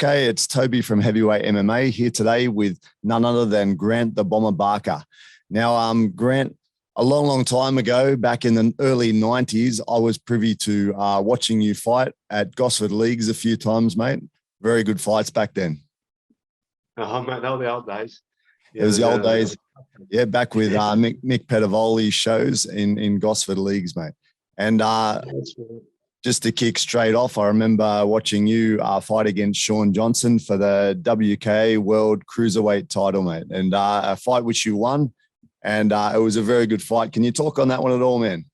Okay, it's Toby from Heavyweight MMA here today with none other than Grant the Bomber Barker. Now, Grant, a long, long time ago, back in the early 90s, I was privy to watching you fight at Gosford Leagues a few times, mate. Very good fights back then. Oh, mate, they were the old days. It was the old days. Yeah, back with Mick Pettivoli's shows in Gosford Leagues, mate. And just to kick straight off, I remember watching you fight against Sean Johnson for the WK World Cruiserweight title, mate, and a fight which you won, and it was a very good fight. Can you talk on that one at all, man?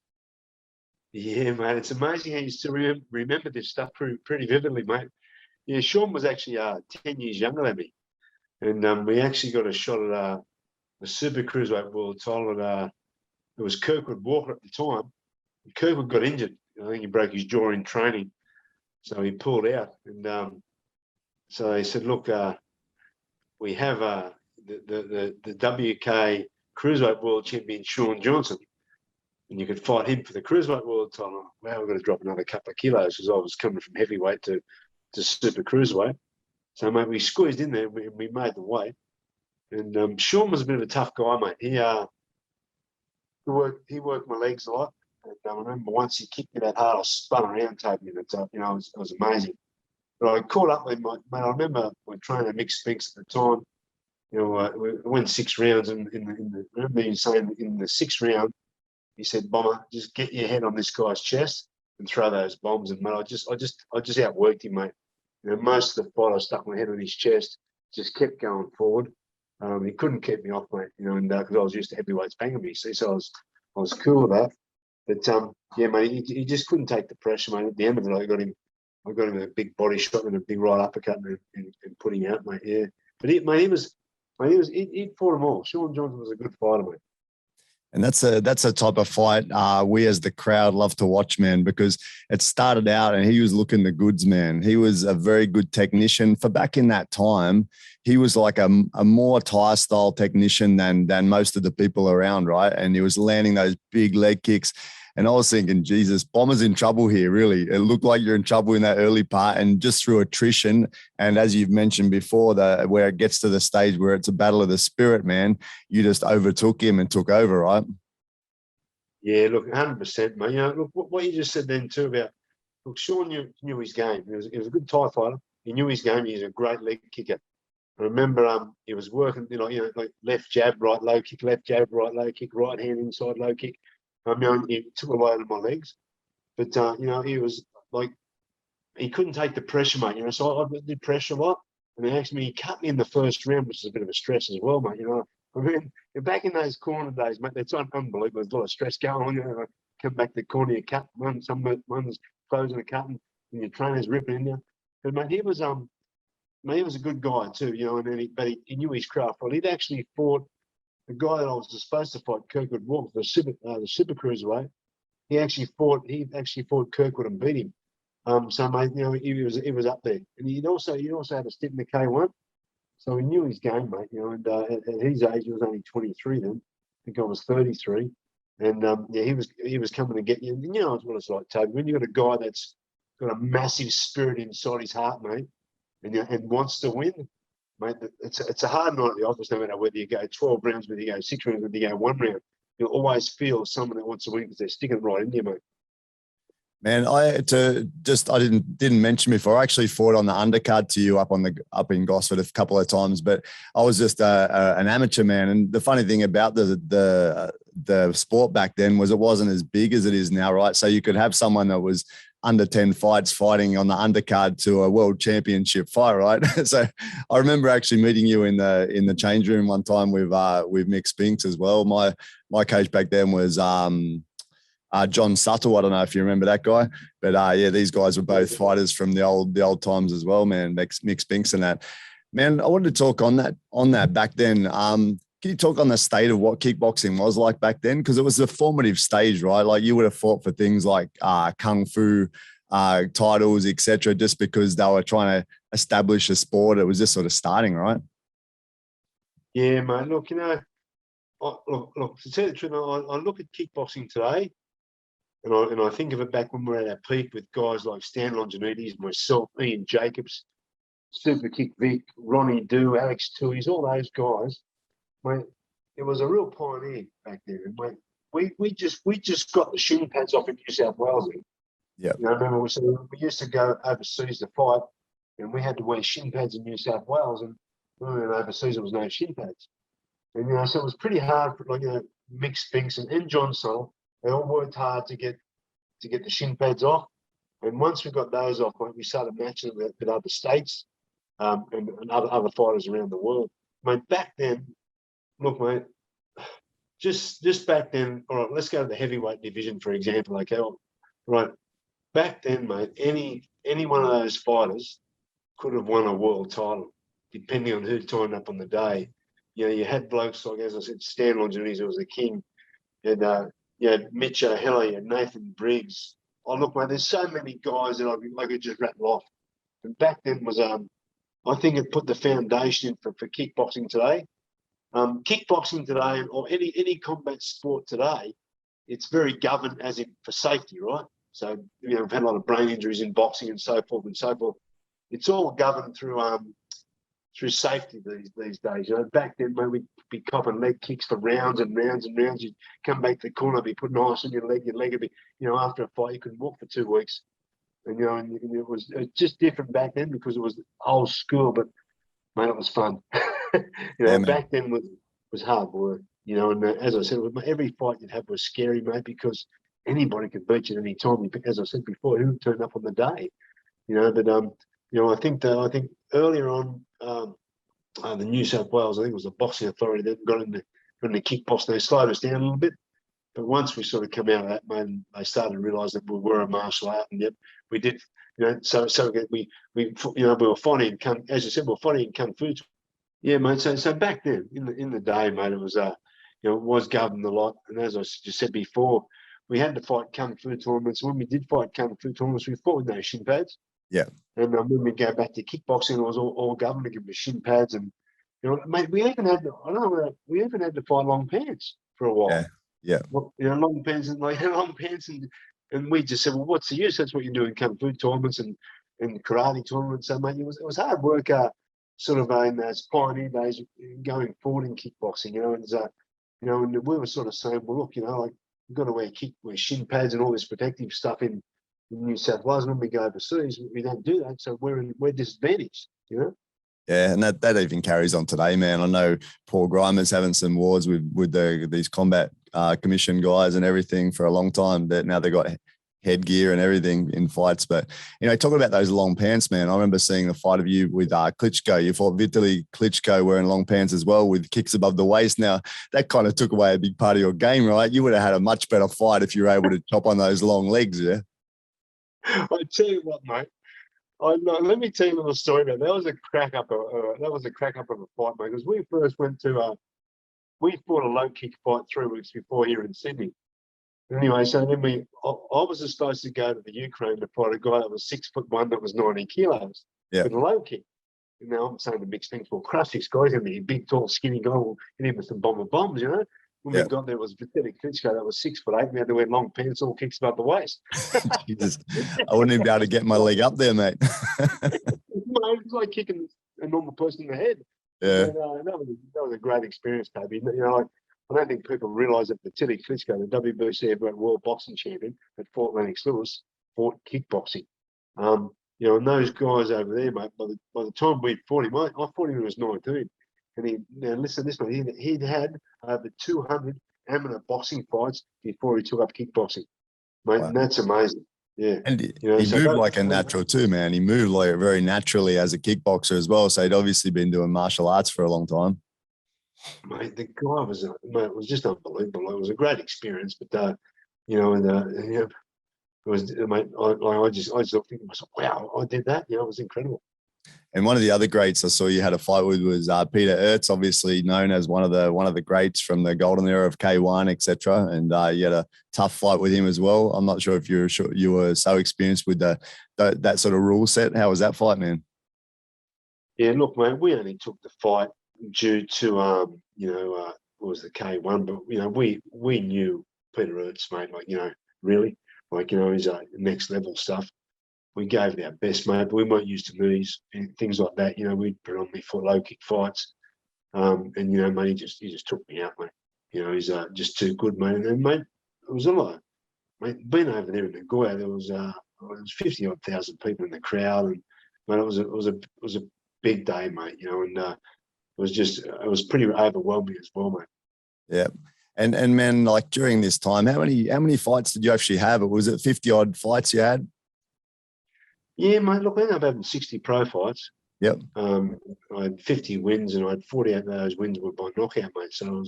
Yeah, mate, it's amazing how you still remember this stuff pretty vividly, mate. Yeah, Sean was actually 10 years younger than me, and we actually got a shot at the Super Cruiserweight World title. It was Kirkwood Walker at the time. Kirkwood got injured. I think he broke his jaw in training, so he pulled out. And so they said, "Look, we have the WK Cruiserweight World Champion Sean Johnson, and you could fight him for the Cruiserweight World title." Wow, we've got to drop another couple of kilos because I was coming from heavyweight to Super Cruiserweight. So, mate, we squeezed in there. We made the weight. And Sean was a bit of a tough guy, mate. He worked my legs a lot. And I remember once he kicked me that hard, I spun around, Toby, and it was amazing. But I caught up with him, mate. I remember we trained at Mixed Spinks at the time. We went 6 rounds, and I remember him saying in the 6th round, he said, "Bomber, just get your head on this guy's chest and throw those bombs." And mate, I just outworked him, mate. Most of the fight, I stuck my head on his chest, just kept going forward. He couldn't keep me off, mate. And because I was used to heavyweights banging me, see, so I was cool with that. But yeah, mate, he just couldn't take the pressure, mate. At the end of it, I got him with a big body shot and a big right uppercut and put him out, mate. Yeah, but he fought them all. Sean Johnson was a good fighter, mate. And that's a type of fight we as the crowd love to watch, man, because it started out and he was looking the goods, man. He was a very good technician. For back in that time, he was like a more Thai style technician than most of the people around, right? And he was landing those big leg kicks. And I was thinking, Jesus, Bomber's in trouble here, really. It looked like you're in trouble in that early part, and just through attrition. And as you've mentioned before, where it gets to the stage where it's a battle of the spirit, man, you just overtook him and took over, right? Yeah, look, 100%, mate. Look, what you just said then too about, look, Sean knew his game. He was a good Thai fighter. He knew his game. He was a great leg kicker. I remember he was working, like left jab, right low kick, left jab, right low kick, right hand inside low kick. He took a load of my legs, but he was like, he couldn't take the pressure, mate. So I did pressure a lot, and then actually he cut me in the 1st round, which is a bit of a stress as well, mate. I mean, back in those corner days, mate, that's unbelievable. There's a lot of stress going on. Come back to the corner, you cut one's closing a cut, and your trainer's ripping in you. But mate, he was a good guy too, but he knew his craft. Well, he'd actually fought the guy that I was supposed to fight, Kirkwood Walker, the Super Cruiserweight. He actually fought Kirkwood and beat him. So mate, he was up there, and he also had a stint in the K1, so he knew his game, mate. And at his age, he was only 23 then. I think I was 33, and he was coming to get you. And you know what it's like, Toby, when you got a guy that's got a massive spirit inside his heart, mate, and wants to win. Mate, it's a hard night at the office, no matter whether you go 12 rounds, whether you go 6 rounds, whether you go 1 round. You'll always feel someone that wants to win because they're sticking it right in you, mate. Man, I didn't mention before. I actually fought on the undercard to you up in Gosford a couple of times, but I was just an amateur, man. And the funny thing about the sport back then was it wasn't as big as it is now, right? So you could have someone that was under 10 fights fighting on the undercard to a world championship fight, right? So I remember actually meeting you in the change room one time with Mixed Spinks as well. My coach back then was John Suttle. I don't know if you remember that guy, but yeah, these guys were both fighters from the old times as well, man. Mixed Spinks and that. Man, I wanted to talk on that back then. Can you talk on the state of what kickboxing was like back then? Because it was a formative stage, right? Like you would have fought for things like kung fu titles, etc., just because they were trying to establish a sport. It was just sort of starting, right? Yeah, mate. Look, look. To tell you the truth, I look at kickboxing today, and I think of it back when we were at our peak with guys like Stan Longinides, myself, Ian Jacobs, Super Kick Vic, Ronnie Do, Alex Tui's, all those guys, mate. It was a real pioneer back then, and mate, we just got the shin pads off in New South Wales. Yeah. You know, I remember we used to go overseas to fight, and we had to wear shin pads in New South Wales, and when we went overseas, there was no shin pads. And, you know, so it was pretty hard for, like, you know, Mick Spinks and John Sunnell, they all worked hard to get the shin pads off. And once we got those off, mate, we started matching them with other states and other fighters around the world. Mate, back then, look, mate, just back then, all right, let's go to the heavyweight division, for example, okay? Right, back then, mate, any one of those fighters could have won a world title, depending on who turned up on the day. You know, you had blokes like, as I said, Stan Longinidis was the king. And you had Mitch O'Heller, you had Nathan Briggs. Oh, look, mate, there's so many guys that I could just rattle off. And back then was, I think it put the foundation in for kickboxing today. Kickboxing today, or any combat sport today, it's very governed as in for safety, right? So, you know, we've had a lot of brain injuries in boxing and so forth and so forth. It's all governed through safety these days. You know, back then, mate, we'd be copping leg kicks for rounds and rounds and rounds. You'd come back to the corner, be putting ice on your leg would be, you know, after a fight, you couldn't walk for 2 weeks. And, you know, and it was just different back then because it was old school, but, mate, it was fun. You know, back then was hard work, you know, and as I said, every fight you'd have was scary, mate, because anybody could beat you at any time. As I said before, who turned up on the day, you know, but, you know, I think earlier on, the New South Wales, I think it was the boxing authority that got into kickboxing. They slowed us down a little bit, but once we sort of come out of that, man, they started to realise that we were a martial art, and yet we did, you know. So we you know, we were fighting in as you said, we were fighting in kung fu. Yeah, mate. So back then, in the day, mate, it was you know, it was governed a lot, and as I just said before, we had to fight kung fu tournaments. When we did fight kung fu tournaments, we fought with no shin pads. Yeah. And when we go back to kickboxing, it was all governed to give us shin pads, and, you know, mate, we even had to fight long pants for a while. Yeah. You know, long pants and we just said, well, what's the use? That's what you do in kung fu tournaments and karate tournaments. So, mate, it was hard work, sort of in those pioneer days going forward in kickboxing. You know, and you know, and we were sort of saying, well, look, you know, like, we've got to wear shin pads and all this protective stuff in New South Wales. When we go overseas, we don't do that, so we're disadvantaged, you know. Yeah, and that even carries on today, man. I know Paul Grimer's having some wars with these combat commission guys and everything for a long time. That now they got headgear and everything in fights. But, you know, talking about those long pants, man, I remember seeing the fight of you with Klitschko. You fought Vitaly Klitschko wearing long pants as well with kicks above the waist. Now, that kind of took away a big part of your game, right? You would have had a much better fight if you were able to chop on those long legs, yeah? I tell you what, mate. Let me tell you a little story about that. That was a crack up of a fight, mate. Because we first went to we fought a low kick fight 3 weeks before here in Sydney. Anyway, so then I was supposed to go to the Ukraine to fight a guy that was 6'1" that was 90 kilos with a low kick. And now I'm saying the mixed things, well, crush this guy's gonna be a big, tall, skinny guy. We'll hit him with some bombs, you know. When we got there, was Vitaly Klitschko that was 6'8". We had to wear long pants, all kicks above the waist. Jesus, I wouldn't even be able to get my leg up there, mate. It's like kicking a normal person in the head. Yeah, and, that was a great experience, Toby. You know, I don't think people realise that Vitaly Klitschko, the WBC heavyweight world boxing champion at Fort Lennox Lewis, fought kickboxing. You know, and those guys over there, mate. By the time we fought him, I fought him when he was 19. And listen, this one, he'd had over 200 amateur boxing fights before he took up kickboxing, mate. Wow. And that's amazing. Yeah. And he moved like a natural too, man. He moved like very naturally as a kickboxer as well. So he'd obviously been doing martial arts for a long time. Mate, the guy was, mate, it was just unbelievable. It was a great experience, but, you know, and you know, it was, mate, I just looked at myself, wow, I did that. You know, it was incredible. And one of the other greats I saw you had a fight with was Peter Ertz, obviously known as one of the greats from the golden era of K1, etc. And you had a tough fight with him as well. I'm not sure if you were so experienced with that sort of rule set. How was that fight, man? Yeah, look, mate, we only took the fight due to you know, what was the K1, but you know, we knew Peter Ertz, mate. Like, you know, really, like, you know, he's next level stuff. we gave it our best, mate. But we weren't used to knees and things like that. You know, we predominantly fought low kick fights. And you know, mate, he just took me out, mate. You know, he's just too good, mate. And then, mate, it was a lot. Mate, being over there in Nagoya, there was 50-odd thousand people in the crowd, and mate, it was a big day, mate. You know, and it was pretty overwhelming as well, mate. Yeah. And man, like during this time, how many fights did you actually have? Was it 50-odd fights you had? Yeah, mate. Look, I ended up having 60 pro fights. Yep. I had 50 wins, and I had 48 of those wins were by knockout, mate. So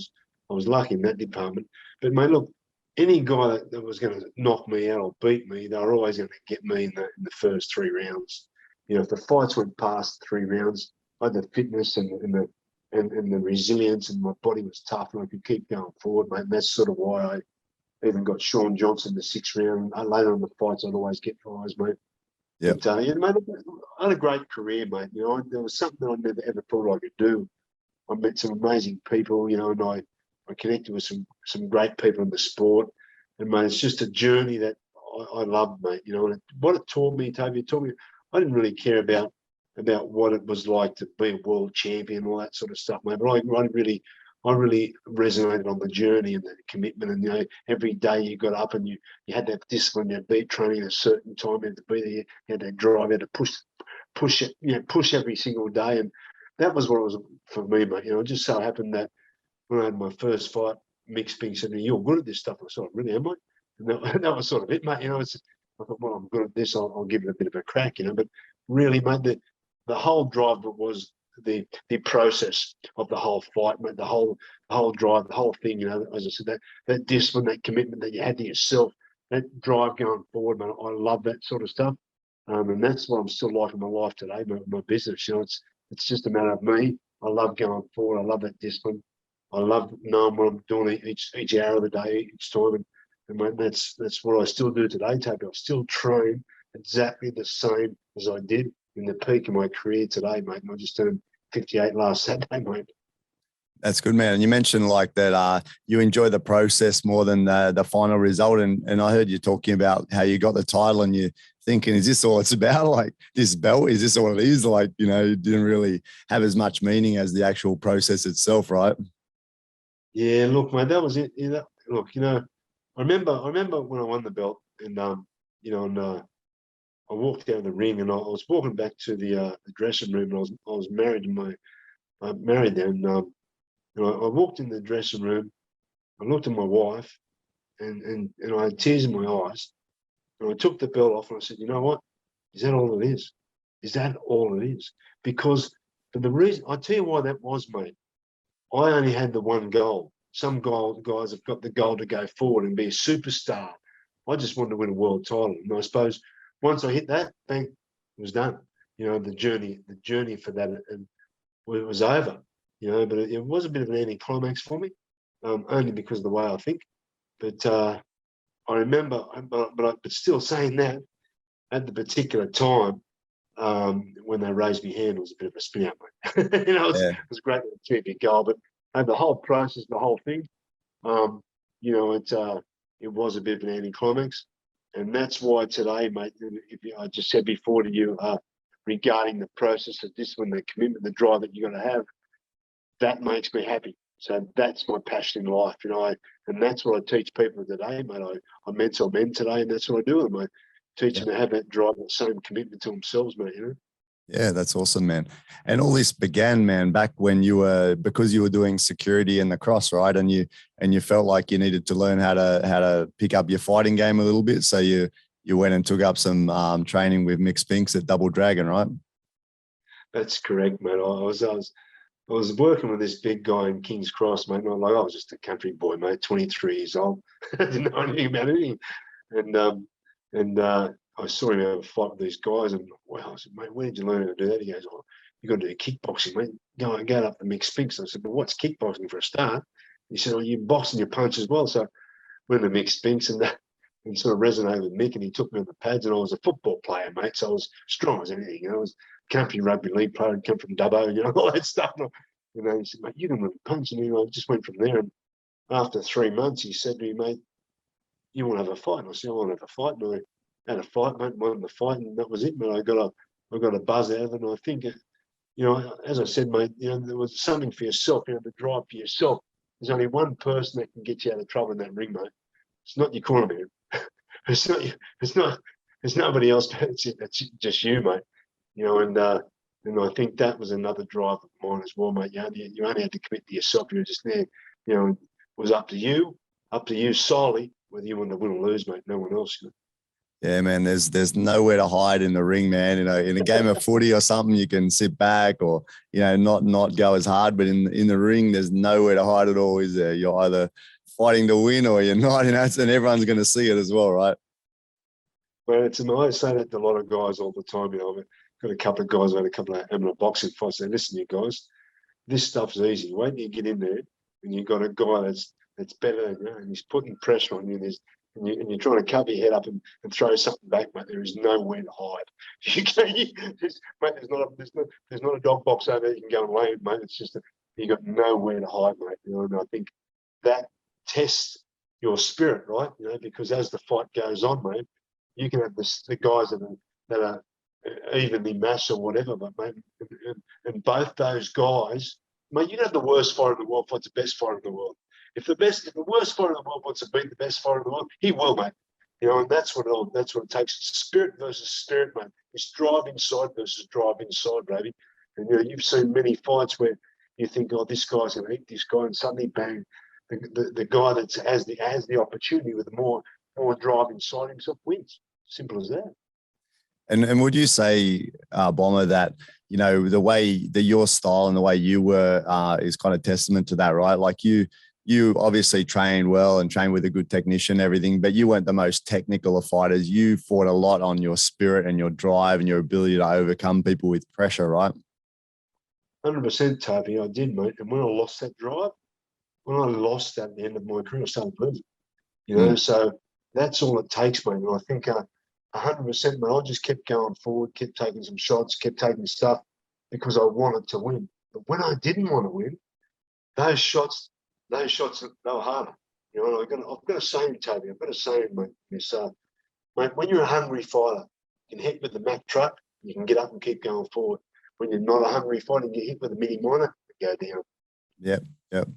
I was lucky in that department. But mate, look, any guy that was going to knock me out or beat me, they were always going to get me in the first 3 rounds. You know, if the fights went past 3 rounds, I had the fitness and the resilience, and my body was tough, and I could keep going forward, mate. And that's sort of why I even got Sean Johnson the 6th round. Later on the fights, I'd always get guys, mate. Yep. But, yeah, mate, I had a great career, mate. You know, there was something I never ever thought I could do. I met some amazing people, you know, and I connected with some great people in the sport. And, mate, it's just a journey that I love, mate. You know, and what it taught me, Toby, it taught me I didn't really care about what it was like to be a world champion, all that sort of stuff, mate. But I really resonated on the journey and the commitment. And, you know, every day you got up and you had that discipline, you had to be training at a certain time, you had to be there, you had that drive, you had to push it, you know, push every single day. And that was what it was for me, mate. You know, it just so happened that when I had my first fight, Mick Spink said, "You're good at this stuff." I said, "Really, am I?" And that was sort of it, mate. You know, I thought, well, I'm good at this. I'll give it a bit of a crack, you know. But really, mate, the whole drive was the process of the whole fight, mate. The whole drive, the whole thing. You know, as I said, that discipline, that commitment that you had to yourself, that drive going forward, man. I love that sort of stuff, and that's what I'm still like in my life today, my business. You know, it's just a matter of me. I love going forward. I love that discipline. I love knowing what I'm doing each hour of the day, each time, and mate, that's what I still do today, Toby. I still train exactly the same as I did in the peak of my career today, mate. And I just turned 58 last Saturday, mate. That's good, man. And you mentioned like that you enjoy the process more than the final result. And I heard you talking about how you got the title and you're thinking, is this all it's about? Like this belt, is this all it is? Like, you know, it didn't really have as much meaning as the actual process itself, right? Yeah, look, mate, that was it. You know, look, you know, I remember when I won the belt, and you know, and I walked out of the ring, and I was walking back to the dressing room, and I was married to married then. You know, I walked in the dressing room, I looked at my wife, and I had tears in my eyes, and I took the belt off, and I said, you know what? Is that all it is? Is that all it is? Because for the reason, I'll tell you why that was, mate. I only had the one goal. Some guys have got the goal to go forward and be a superstar. I just wanted to win a world title. And I suppose once I hit that, bang, it was done. You know, the journey for that, and it was over. You know, but it was a bit of an anticlimax for me, only because of the way I think. But I remember, but still saying that, at the particular time, when they raised my hand, it was a bit of a spin out, mate. You know, it was great to achieve your goal, but the whole process, the whole thing, you know, it was a bit of an anticlimax, and that's why today, mate, I just said before to you regarding the process, the discipline, the commitment, the drive that you're going to have, that makes me happy. So that's my passion in life, you know, and that's what I teach people today, mate. I mentor men today, and that's what I do with them. I teach them to have that drive, that same commitment to themselves, mate, you know. Yeah, that's awesome, man. And all this began, man, back when because you were doing security in the cross, right? And you felt like you needed to learn how to pick up your fighting game a little bit. So you went and took up some training with Mick Spinks at Double Dragon, right? That's correct, mate. I was working with this big guy in King's Cross, mate. And I was just a country boy, mate, 23 years old. I didn't know anything about anything. And I saw him have a fight with these guys, and wow, I said, mate, where did you learn how to do that? He goes, oh, you got to do kickboxing, mate. Go up to Mick Spinks. I said, well, what's kickboxing for a start? He said, oh, you box and you punch as well. So I went to Mick Spinks and sort of resonated with Mick, and he took me on the pads, and I was a football player, mate. So I was strong as anything. You know, I was a country rugby league player and come from Dubbo, you know, all that stuff. And, you know, he said, mate, you can really punch. And I just went from there. And after 3 months, he said to me, mate, you want to have a fight? And I said, I want to have a fight. And had a fight, mate, won the fight, and that was it, mate. I got a buzz out of it, and I think, you know, as I said, mate, you know, there was something for yourself, you know, the drive for yourself. There's only one person that can get you out of trouble in that ring, mate. It's not your corner man. It's nobody else. It's just you, mate. You know, and I think that was another drive of mine as well, mate. You only had to commit to yourself. You were just there. You know, it was up to you solely whether you wanted to win or lose, mate. No one else. You know? Yeah, man, there's nowhere to hide in the ring, man. You know, in a game of footy or something, you can sit back or, you know, not go as hard. But in the ring, there's nowhere to hide at all, is there? You're either fighting to win or you're not, you know, and everyone's going to see it as well, right? Well, I say that to a lot of guys all the time. You know, I've got a couple of guys, I've had a couple of Mma boxing fights. Say, listen, you guys, this stuff's easy. Wait till you get in there and you've got a guy that's better than you, and he's putting pressure on you, and you're trying to cover your head up and throw something back, mate. There is nowhere to hide. Mate, there's not a dog box over there you can go and lay in, mate. It's just you got nowhere to hide, mate. You know, and I think that tests your spirit, right? You know, because as the fight goes on, mate, you can have the guys that are evenly matched or whatever, but mate, and both those guys, mate, you can have the worst fighter in the world fight the best fighter in the world. If the worst fighter in the world wants to beat the best fighter in the world, he will, mate. You know, and that's what it takes. Spirit versus spirit, mate. It's drive inside versus drive inside, baby. And you know, you've seen many fights where you think, oh, this guy's going to eat this guy, and suddenly, bang, the guy that has the opportunity with more drive inside himself wins. Simple as that. And would you say, Bomber, that, you know, the way that your style and the way you were is kind of testament to that, right? Like you obviously trained well and trained with a good technician and everything, but you weren't the most technical of fighters. You fought a lot on your spirit and your drive and your ability to overcome people with pressure, right? 100%, Toby, I did, mate. And when I lost that drive, when I lost that at the end of my career, I started losing. You know, so that's all it takes, mate. And I think 100%, mate, I just kept going forward, kept taking some shots, kept taking stuff because I wanted to win. But when I didn't want to win, those shots, they were harder. You know, I've got a saying, Toby. I've got a saying, mate. It's, mate, when you're a hungry fighter, you can hit with the Mack truck, you can get up and keep going forward. When you're not a hungry fighter, you get hit with a mini miner, you go down. Yep.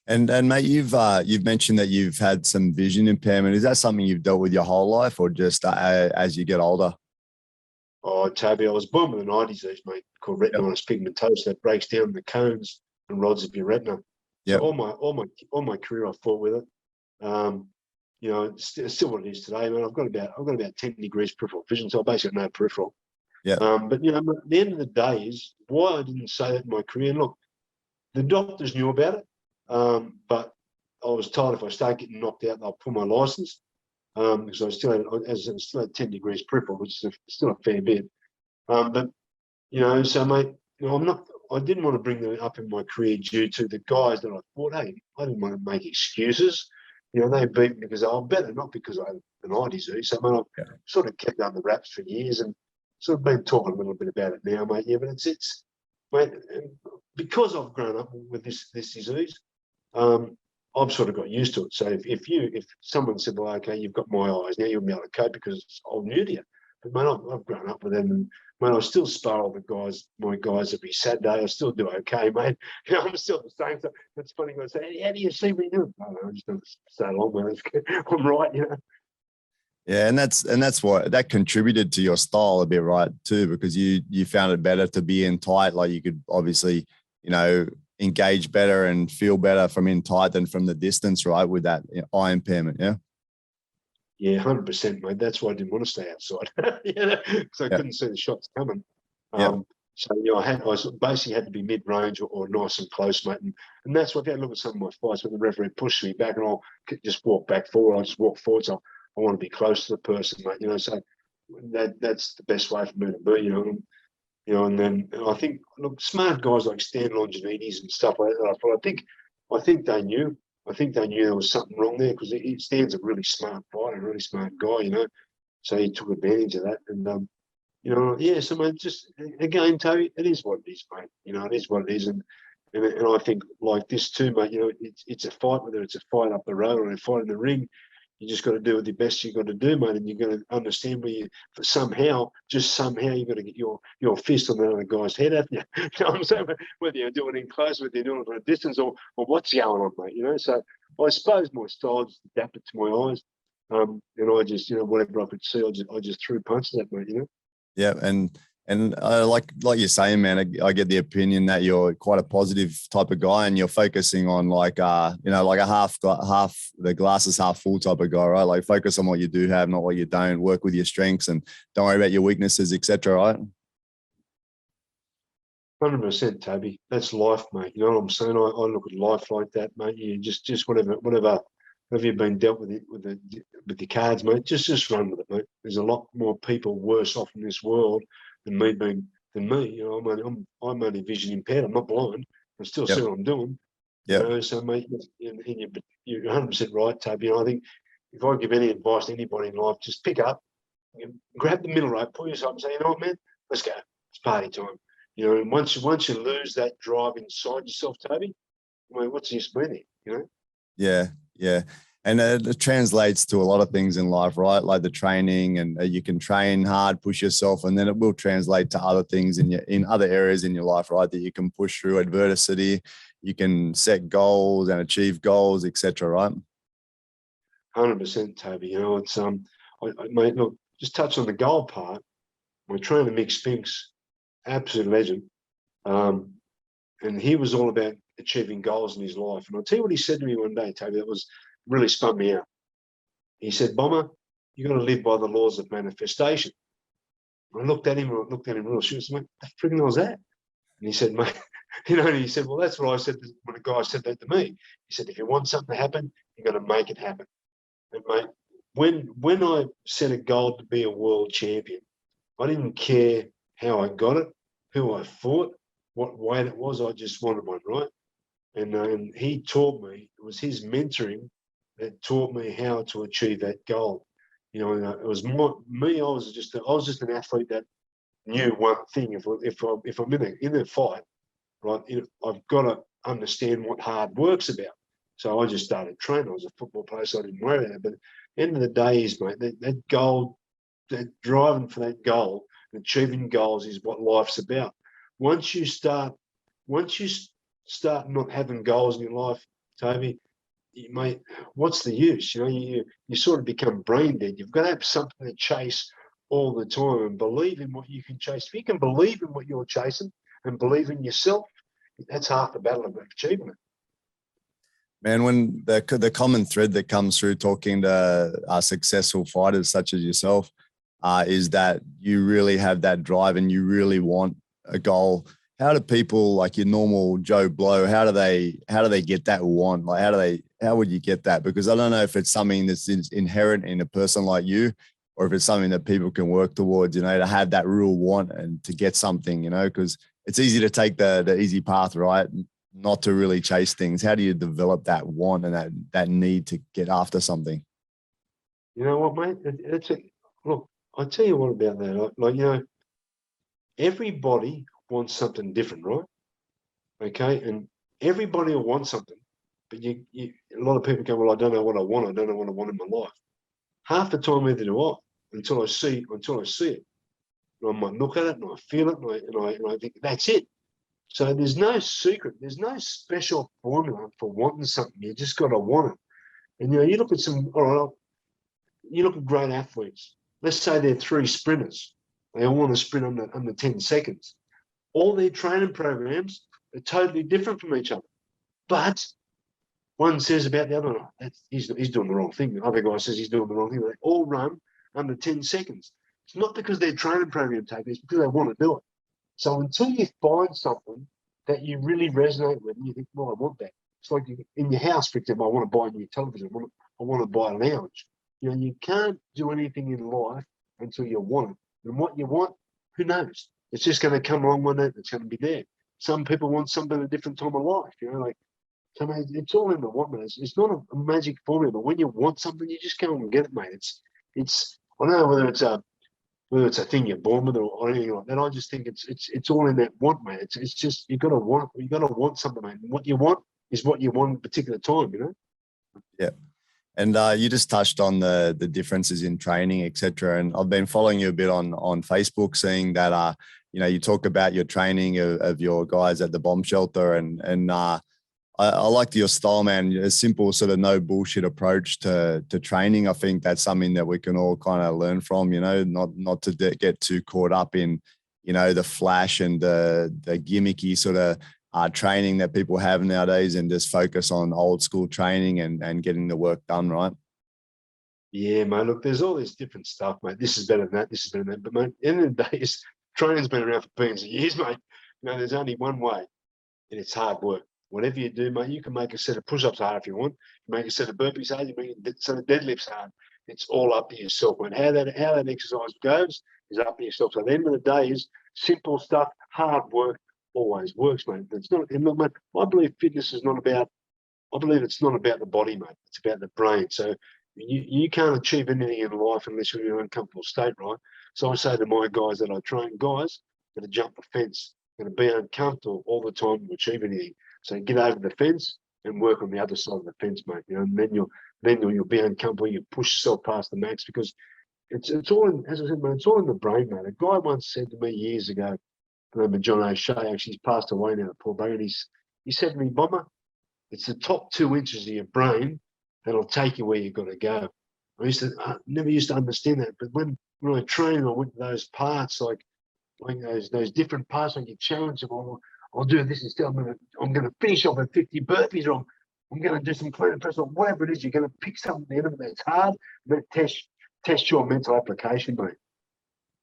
And mate, you've mentioned that you've had some vision impairment. Is that something you've dealt with your whole life, or just as you get older? Oh, Toby, I was born with an eye disease, mate, called retinitis pigmentosa that breaks down the cones and rods of your retina. So all my career I fought with it. You know, it's still what it is today, man. I've got about 10 degrees peripheral vision, so I basically no peripheral. Yeah. But you know, at the end of the day is why I didn't say that in my career. And look, the doctors knew about it, but I was told if I start getting knocked out, they'll pull my license because I still had 10 degrees peripheral, which is still a fair bit. But you know, so mate, you know, I didn't want to bring them up in my career due to the guys that I fought. Hey, I didn't want to make excuses. You know, they beat me because I'm better, not because I had an eye disease. So, mate, I've sort of kept under wraps for years and sort of been talking a little bit about it now, mate. Yeah, but it's mate, because I've grown up with this disease, I've sort of got used to it. So if someone said, well, okay, you've got my eyes, now you'll be able to cope because it's all new to you. But, mate, I've grown up with them and, mate, I still spar all my guys every Saturday. I still do okay, mate. You know, I'm still the same. So it's funny when I say, how do you see me doing? I just don't stay along with it. I'm right, you know. Yeah, and that's what that contributed to your style a bit, right? Too, because you found it better to be in tight. Like you could obviously, you know, engage better and feel better from in tight than from the distance, right? With that eye impairment, yeah. Yeah, 100%, mate. That's why I didn't want to stay outside, you know, because I couldn't see the shots coming. So, you know, I basically had to be mid-range or nice and close, mate. And that's what, if you look at some of my fights when the referee pushed me back and I'll just walk back forward. I just walk forward. So I want to be close to the person, mate, you know. So that's the best way for me to be, you know. And then I think, look, smart guys like Stan Longinides and stuff like that, I think they knew. I think they knew there was something wrong there because Stan's a really smart fighter, a really smart guy, you know. So he took advantage of that. And, you know, yeah, so, mate, just, again, Toby, it is what it is, mate. You know, it is what it is. And I think like this too, mate, you know, it's a fight, whether it's a fight up the road or a fight in the ring, You just got to do the best you got to do, mate, and you got to understand where you somehow you got to get your fist on the other guy's head, haven't you? You know what I'm saying? Whether you're doing it in close, whether you're doing it from a distance, or what's going on, mate. You know, so I suppose my style just adapted to my eyes, and I just, you know, whatever I could see, I just threw punches at, mate. You know. Yeah, and like you're saying, man, I get the opinion that you're quite a positive type of guy, and you're focusing on like you know, like a half the glass is half full type of guy, right? Like focus on what you do have, not what you don't. Work with your strengths, and don't worry about your weaknesses, etc. Right? 100%, Toby. That's life, mate. You know what I'm saying? I look at life like that, mate. You just whatever you've been dealt with with the cards, mate. Just run with it, mate. There's a lot more people worse off in this world than me. You know, I'm only vision impaired. I'm not blind. I still see what I'm doing. Yeah. You know, so mate, you're 100% right, Toby. And I think if I give any advice to anybody in life, just pick up, grab the middle rope, pull yourself, and say, you know what, man, let's go. It's party time. You know, and once you lose that drive inside yourself, Toby, I mean, what's the use being there? You know? Yeah. And it translates to a lot of things in life, right? Like the training, and you can train hard, push yourself, and then it will translate to other things in other areas in your life, right? That you can push through adversity, you can set goals and achieve goals, etc. Right? 100%, Toby. You know, it's mate, look, just touch on the goal part. My trainer, Mick Spinks, absolute legend, and he was all about achieving goals in his life. And I'll tell you what he said to me one day, Toby, that was really spun me out. He said, Bomber, you got to live by the laws of manifestation. And I looked at him real serious. What the friggin' hell was that? And he said, mate, you know, and he said, well, that's what I said when a guy said that to me. He said, if you want something to happen, you got to make it happen. And mate, when I set a goal to be a world champion, I didn't care how I got it, who I fought, what weight it was. I just wanted one, right? And he taught me, it was his mentoring that taught me how to achieve that goal. You know, and it was me. I was just an athlete that knew one thing. If I'm in a fight, right, I've got to understand what hard work's about. So I just started training. I was a football player, so I didn't worry about it. But at the end of the day is, mate, that goal, that driving for that goal, achieving goals is what life's about. Once you start not having goals in your life, Toby, mate, what's the use? You know, you sort of become brain dead. You've got to have something to chase all the time and believe in what you can chase. If you can believe in what you're chasing and believe in yourself, that's half the battle of achieving it. Man, when the common thread that comes through talking to successful fighters such as yourself is that you really have that drive and you really want a goal. How do people like your normal Joe Blow, how do they get that want? Like how would you get that? Because I don't know if it's something that's inherent in a person like you, or if it's something that people can work towards, you know, to have that real want and to get something, you know, because it's easy to take the easy path, right? Not to really chase things. How do you develop that want and that need to get after something? You know what, mate? Look, I'll tell you what about that. Like, you know, everybody wants something different, right? Okay, and everybody will want something, but a lot of people go, well, I don't know what I want. I don't know what I want in my life. Half the time, either do I, until I see it. And I might look at it and I feel it and I think that's it. So there's no secret. There's no special formula for wanting something. You just got to want it. And, you know, you look at you look at great athletes. Let's say they're 3 sprinters. They all want to sprint under 10 seconds. All their training programs are totally different from each other. But one says about the other one, he's doing the wrong thing. The other guy says he's doing the wrong thing. They all run under 10 seconds. It's not because their training program take it, it's because they want to do it. So until you find something that you really resonate with and you think, well, I want that. It's like in your house, for example, I want to buy a new television. I want to buy a lounge. You know, you can't do anything in life until you want it. And what you want, who knows? It's just going to come along one day. It's going to be there. Some people want something at a different time of life. You know, like, so mate, it's all in the want, man. It's not a magic formula, but when you want something, you just go and get it, mate. It's I don't know whether it's a thing you're born with or anything like that. I just think it's all in that want, mate. It's just you got to want something, mate. And what you want is what you want at a particular time, you know. Yeah. And you just touched on the differences in training, etc. And I've been following you a bit on Facebook, seeing that you talk about your training of your guys at the bomb shelter, and I liked your style, man. A simple sort of no bullshit approach to training. I think that's something that we can all kind of learn from. Not to get too caught up in the flash and the gimmicky sort of training that people have nowadays, and just focus on old school training and getting the work done, right? Yeah, mate. Look, there's all this different stuff, mate. This is better than that. This is better than that. But, mate, at the end of the day, training's been around for billions of years, mate. There's only one way, and it's hard work. Whatever you do, mate, you can make a set of push-ups hard if you want. You make a set of burpees hard. You make a set of deadlifts hard. It's all up to yourself, mate. How that exercise goes is up to yourself. So at the end of the day, is simple stuff, hard work always works, mate. It's not. And look, mate, I believe fitness is not about. I believe it's not about the body, mate. It's about the brain. So you can't achieve anything in life unless you're in an uncomfortable state, right? So I say to my guys that I train, guys, got to jump the fence, got to be uncomfortable all the time to achieve anything. So get over the fence and work on the other side of the fence, mate. And then you'll be uncomfortable. You push yourself past the max, because it's all in, as I said, man, it's all in the brain, mate. A guy once said to me years ago, I remember John O'Shea, actually, he's passed away now, poor bugger. He said to me, Mma, it's the top 2 inches of your brain that'll take you where you've got to go. I never used to understand that, but when I trained, I went to those parts, like those different parts, like you challenge them. I'll do this instead. I'm gonna finish off at 50 burpees, or I'm gonna do some clean and press, or whatever it is. You're gonna pick something at the end of it that's hard, but test your mental application, mate.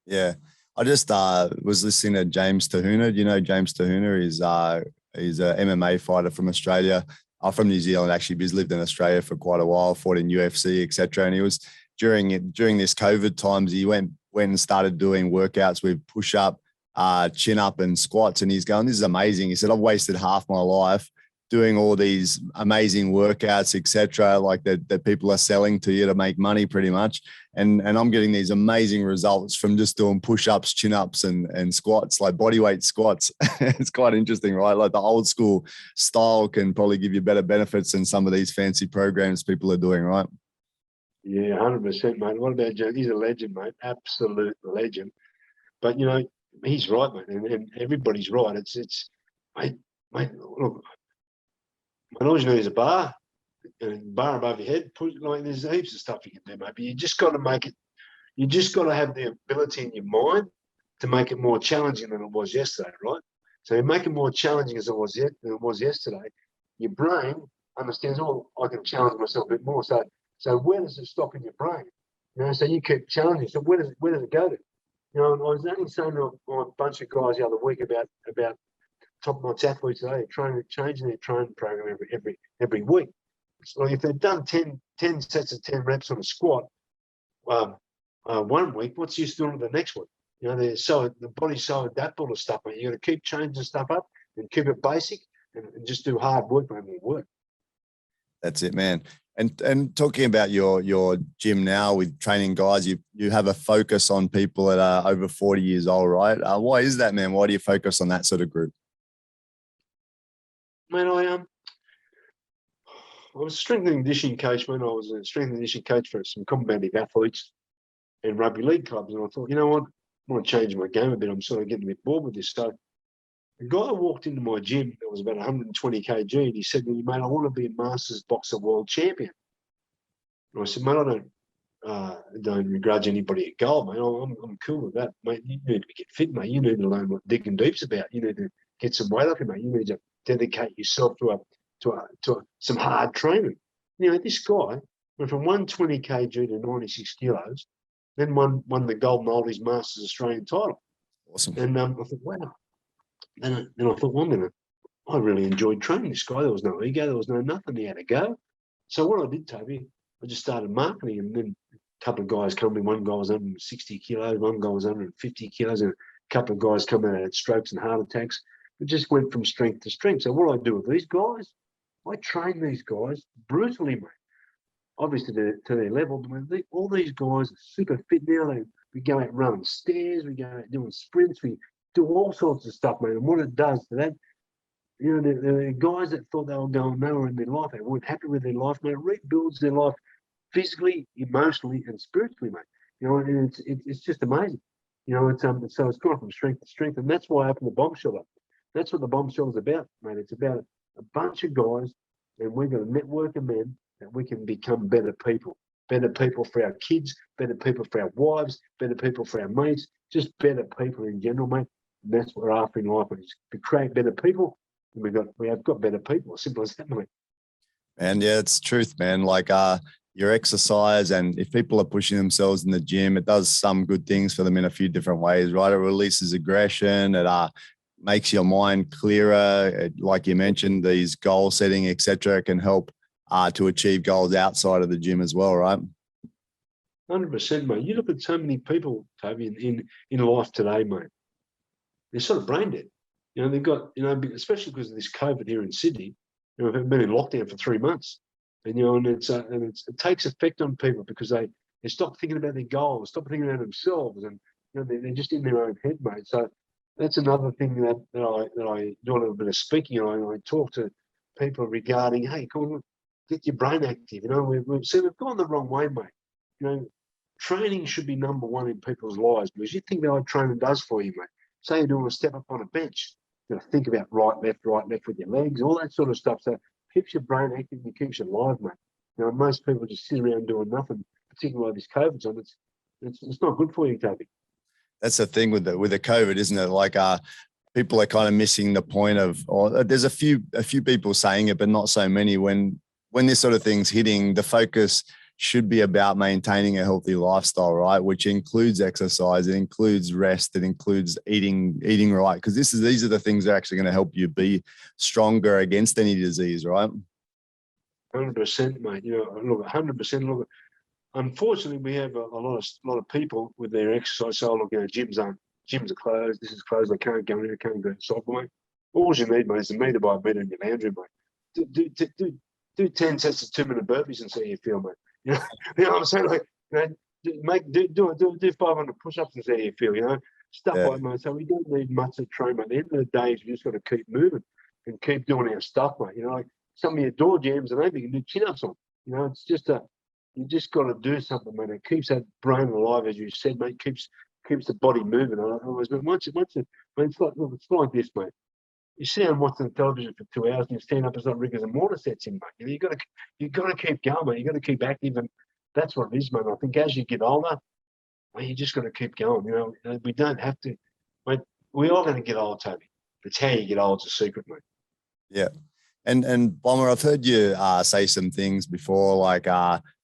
Yeah. I just was listening to James Tahuna. Do you know James Tahuna? He's an MMA fighter from Australia. I'm from New Zealand, actually, but he's lived in Australia for quite a while, fought in UFC, etc. And he was during this COVID times, he went and started doing workouts with push up, chin up, and squats. And he's going, "This is amazing." He said, "I've wasted half my life doing all these amazing workouts, etc., like that people are selling to you to make money, pretty much. And I'm getting these amazing results from just doing push-ups, chin-ups, and squats, like bodyweight squats." It's quite interesting, right? Like the old school style can probably give you better benefits than some of these fancy programs people are doing, right? Yeah, 100%, mate. What about Joe? He's a legend, mate. Absolute legend. But he's right, mate, and everybody's right. It's mate. Look, all you need is a bar above your head. There's heaps of stuff you can do, mate. But you just got to make it. You just got to have the ability in your mind to make it more challenging than it was yesterday, right? So you make it more challenging than it was yesterday. Your brain understands, "Oh, I can challenge myself a bit more." So where does it stop in your brain? So you keep challenging. So where does it go to? I was only saying to a bunch of guys the other week about top-notch athletes today, changing their training program every week. So if they've done 10 sets of 10 reps on a squat 1 week, what's use doing it the next week? The body's so adaptable to stuff, mate. You got to keep changing stuff up and keep it basic and just do hard work, mate. It will work. That's it, man. And talking about your gym now with training guys, you have a focus on people that are over 40 years old, right? Why is that, man? Why do you focus on that sort of group? Man, I was a strength and conditioning coach, man. I was a strength and conditioning coach for some combative athletes and rugby league clubs. And I thought, you know what? I want to change my game a bit. I'm sort of getting a bit bored with this. So a guy walked into my gym that was about 120 kg, and he said to me, "Mate, I want to be a Masters Boxer World Champion." And I said, "Mate, I don't begrudge anybody a goal, mate. I'm cool with that, mate. You need to get fit, mate. You need to learn what digging deep's about. You need to get some weight off you, mate. You need to dedicate yourself to some hard training." This guy went from 120 kg to 96 kilos, then won the Golden Oldies Masters Australian title. Awesome. And I thought, wow. Then I thought, well, I really enjoyed training this guy. There was no ego. There was no nothing. He had to go. So what I did, Toby, I just started marketing, and then a couple of guys come in. One guy was 160 kilos, one guy was 150 kilos, and a couple of guys come out had strokes and heart attacks. It just went from strength to strength. So what I do with these guys, I train these guys brutally, mate. Obviously to their level, but all these guys are super fit now. We go out running stairs, we go out doing sprints, we do all sorts of stuff, mate. And what it does to that, the guys that thought they were going nowhere in their life, they weren't happy with their life, mate, it rebuilds their life physically, emotionally, and spiritually, mate. You know, and it's just amazing. You know, so it's gone from strength to strength, and that's why I opened the bombshell up. That's what the bombshell is about, mate. It's about a bunch of guys, and we're going to network of men that we can become better people for our kids, better people for our wives, better people for our mates, just better people in general, mate. And that's what we're after in life, is to create better people. And we have got better people. Simple as that, mate. And yeah, it's truth, man. Like your exercise, and if people are pushing themselves in the gym, it does some good things for them in a few different ways, right? It releases aggression. It makes your mind clearer. Like you mentioned, these goal setting, etc., can help to achieve goals outside of the gym as well, right? 100%, mate. You look at so many people, Toby, in life today, mate. They're sort of brain dead. You know, they've got, you know, especially because of this COVID here in Sydney. You know, we've been in lockdown for 3 months, and you know, and it takes effect on people because they stop thinking about their goals, stop thinking about themselves, and you know, they're just in their own head, mate. So that's another thing that I do a little bit of speaking, and I talk to people regarding, hey, come on, get your brain active. You know, we've gone the wrong way, mate. You know, training should be number one in people's lives, because you think about what training does for you, mate. Say you're doing a step up on a bench, you know, think about right, left with your legs, all that sort of stuff. So it keeps your brain active and it keeps you alive, mate. You know, most people just sit around doing nothing, particularly while this COVID's on. It's not good for you, Toby. That's the thing with the COVID, isn't it? Like people are kind of missing the point of, or there's a few people saying it, but not so many. When this sort of thing's hitting, the focus should be about maintaining a healthy lifestyle, right? Which includes exercise, it includes rest, it includes eating right. Because these are the things that are actually going to help you be stronger against any disease, right? 100%, mate. You know, look, 100%. Look, unfortunately, we have a lot of people with their exercise. So, look, you know, gyms are closed. This is closed. I can't go in. I can't go inside, mate. All you need, mate, is a meter by meter in your laundry, mate. Do 10 sets of 2-minute burpees and see how you feel, mate. You know what I'm saying? Like, you know, do 500 push-ups and see how you feel. You know, stuff like, mate. So we don't need much to train, mate. At the end of the day, we just got to keep moving and keep doing our stuff, mate. You know, like some of your door jams, and maybe you can do chin-ups on. You know, it's just you just got to do something, mate. It keeps that brain alive, as you said, mate. Keeps the body moving. But once it, mate, it's like this, mate. You sit and watch the television for 2 hours and you stand up, it's not rigors and mortar sets in, mate. You know, you got to keep going, mate. You got to keep active, and that's what it is, mate. I think as you get older, mate, you just got to keep going. You know, we don't have to, mate. We are going to get old, Toby. It's how you get old. It's a secret, mate. Yeah, and Bomber, I've heard you say some things before, like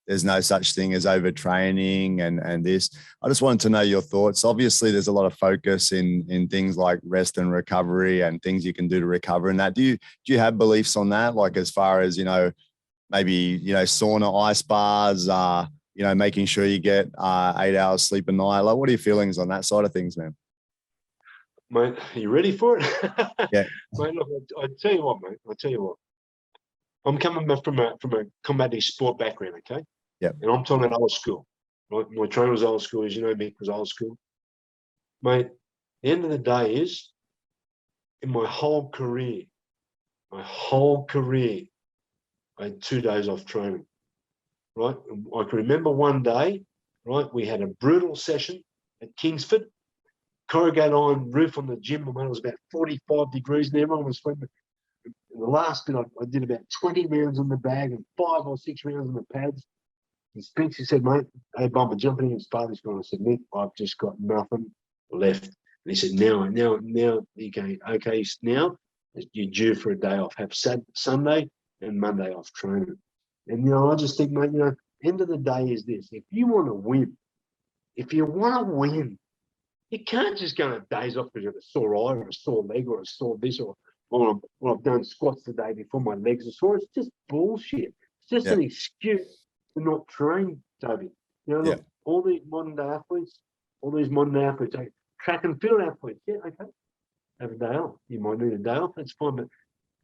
there's no such thing as overtraining and this. I just wanted to know your thoughts. Obviously, there's a lot of focus in things like rest and recovery and things you can do to recover and that. Do you have beliefs on that? Like as far as, you know, maybe, you know, sauna, ice bars, you know, making sure you get 8 hours sleep a night. Like, what are your feelings on that side of things, man? Mate, are you ready for it? Yeah. Mate, look, I tell you what, mate. I tell you what. I'm coming back from a combative sport background, okay? Yeah. And I'm talking about old school. Right? My trainer was old school, as you know, Mick was old school. Mate, the end of the day is, in my whole career, I had 2 days off training. Right? And I can remember one day, right, we had a brutal session at Kingsford. Corrugated iron roof on the gym, and it was about 45 degrees, and everyone was sweating. In the last bit, I did about 20 rounds on the bag and 5 or 6 rounds on the pads. He speaks, he said, mate, hey, Bomber, jumping in his father's gone. I said, Nick, I've just got nothing left. And he said, now, okay, now you're due for a day off. Have Sunday and Monday off training. And, you know, I just think, mate, you know, end of the day is this. If you want to win, you can't just go on days off because you have a sore eye or a sore leg or a sore this or I've done squats the day before my legs are sore. It's just bullshit. It's just an excuse to not train, Toby. You know, look, all these modern day athletes, track and field athletes, okay, have a day off. You might need a day off, that's fine. But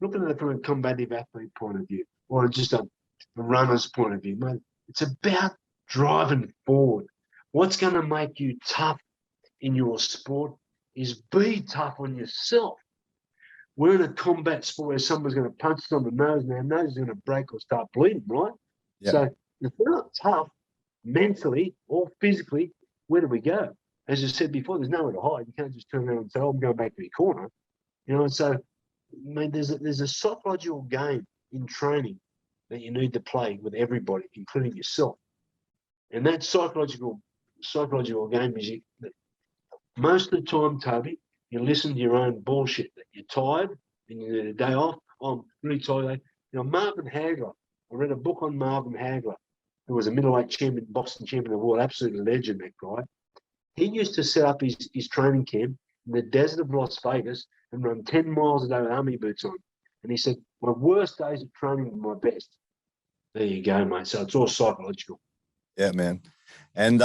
looking at it from a combative athlete point of view or just a runner's point of view, mate, it's about driving forward. What's going to make you tough in your sport is be tough on yourself. We're in a combat sport where someone's going to punch us on the nose and our nose is going to break or start bleeding, right? Yeah. So If we're not tough mentally or physically, where do we go? As I said before, there's nowhere to hide. You can't just turn around and say, "Oh, I'm going back to the corner." And so, I mean, there's a psychological game in training that you need to play with everybody, including yourself. And that psychological game is most of the time, Toby, you listen to your own bullshit that you're tired and you need a day off. I'm really tired. Marvin Hagler, I read a book on Marvin Hagler, who was a middleweight champion, boxing champion of the world, absolute legend, that guy. He used to set up his training camp in the desert of Las Vegas and run 10 miles a day with army boots on. And he said, my worst days of training were my best. There you go, mate. So it's all psychological. Yeah, man. And